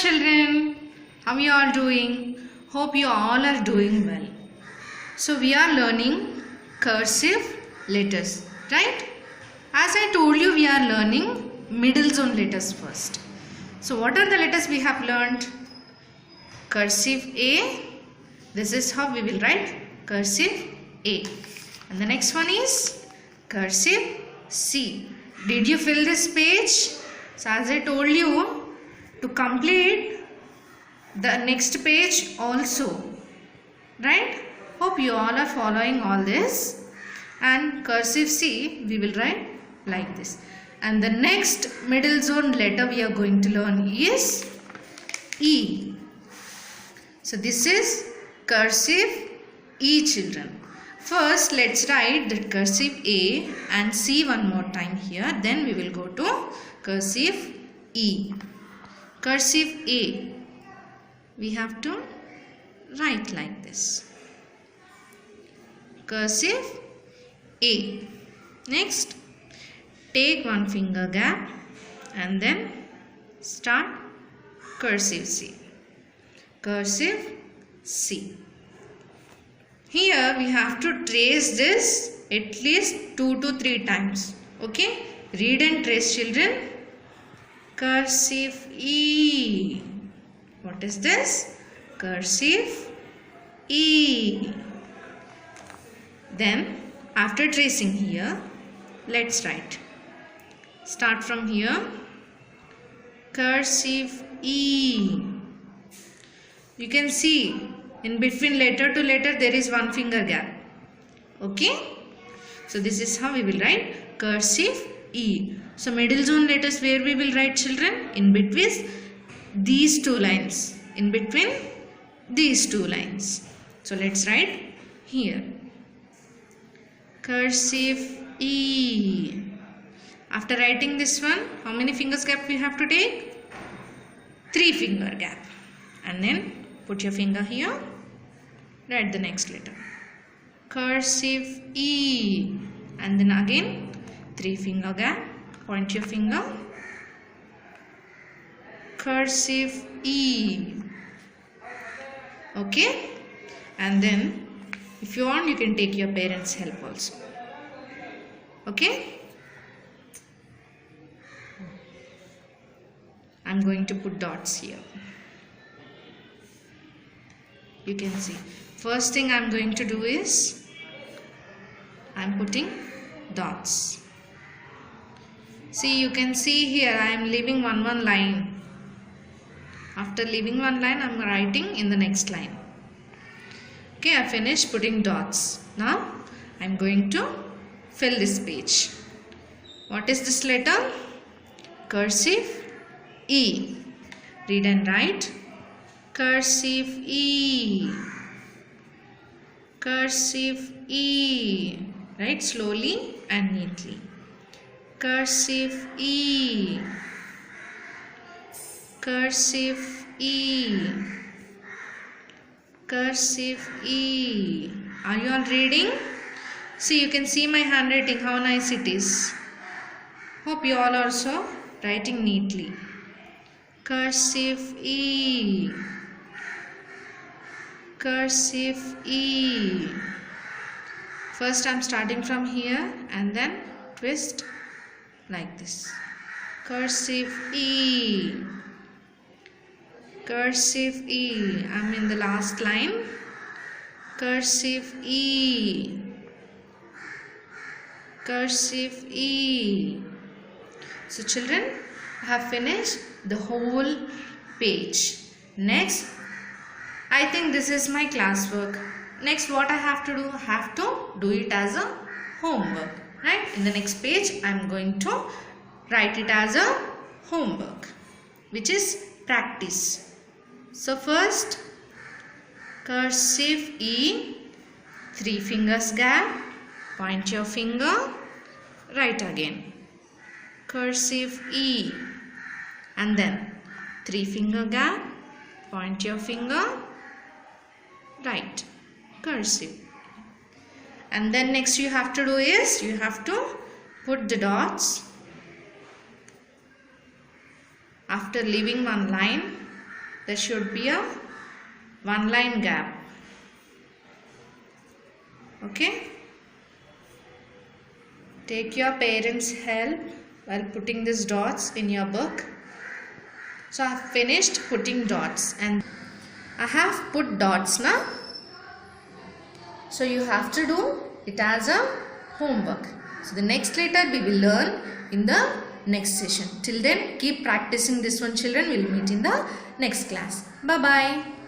children, how you all doing? Hope you all are doing well. So we are learning cursive letters, right? As I told you, we are learning middle zone letters first. So what are the letters we have learned? Cursive A. This is how we will write cursive A. And the next one is cursive C. Did you fill this page? So as I told you, to complete the next page also, right? Hope you all are following all this. And cursive C we will write like this. And the next middle zone letter we are going to learn is E. So this is cursive E, children. First let's write the cursive A and C one more time here. Then we will go to cursive E. Cursive A, we have to write like this. Cursive A. Next, take one finger gap and then start cursive C. Cursive C. Here we have to trace this at least 2 to 3 times. Okay? Read and trace, children. Cursive E. What is this? Cursive E. Then after tracing here, let's write. Start from here. Cursive E. You can see in between letter to letter there is one finger gap. Okay? So this is how we will write cursive E. So middle zone letters where we will write, children? In between these two lines. In between these two lines. So let's write here. Cursive E. After writing this one, how many fingers gap we have to take? 3 finger gap. And then put your finger here. Write the next letter. Cursive E. And then again 3 finger gap. Point your finger. Cursive E. Okay? And then if you want, you can take your parents' help also. Okay? I'm going to put dots here. You can see. First thing I'm going to do is I'm putting dots. See, you can see here I am leaving one line. After leaving one line, I am writing in the next line. Okay, I finished putting dots. Now, I am going to fill this page. What is this letter? Cursive E. Read and write. Cursive E. Cursive E. Write slowly and neatly. Cursive E. Cursive E. Cursive E. Are you all reading? See, you can see my handwriting, how nice it is. Hope you all are also writing neatly. Cursive E. Cursive E. First I am starting from here and then twist like this. Cursive E. Cursive E. I am in the last line. Cursive E. Cursive E. So children, I have finished the whole page. Next, I think this is my classwork. Next, what I have to do? I have to do it as a homework. Right? In the next page, I am going to write it as a homework, which is practice. So first, cursive E, 3 fingers gap, point your finger, write again. Cursive E, and then 3 finger gap, point your finger, write. Cursive. And then next you have to do is you have to put the dots after leaving one line there should be a one line gap. Okay? Take your parents' help while putting these dots in your book. So I have finished putting dots and I have put dots now. So you have to do it as a homework. So the next letter we will learn in the next session. Till then, keep practicing this one, children. We will meet in the next class. Bye-bye.